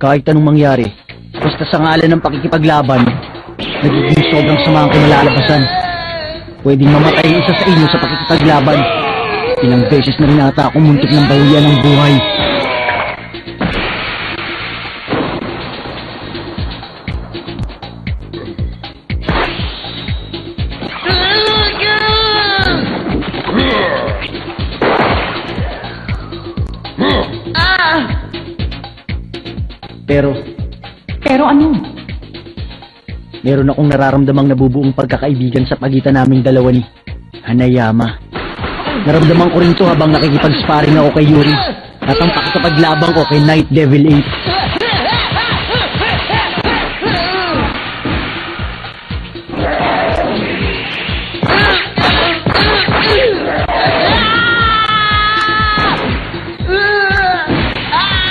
Kahit anong mangyari, basta sa ngalan ng pakikipaglaban, nagiging sobrang sama ang kinalalabasan. Pwedeng mamatay ang isa sa inyo sa pakikipaglaban. Ilang beses na rin ata akong muntik ng bawian ng buhay. Pero ano? Meron akong nararamdamang nabubuong pagkakaibigan sa pagitan naming dalawa ni Hanayama. Naramdaman ko rin to habang nakikipag-sparring ako kay Yuri at ang pakikipaglabang ko kay Night Devil 8.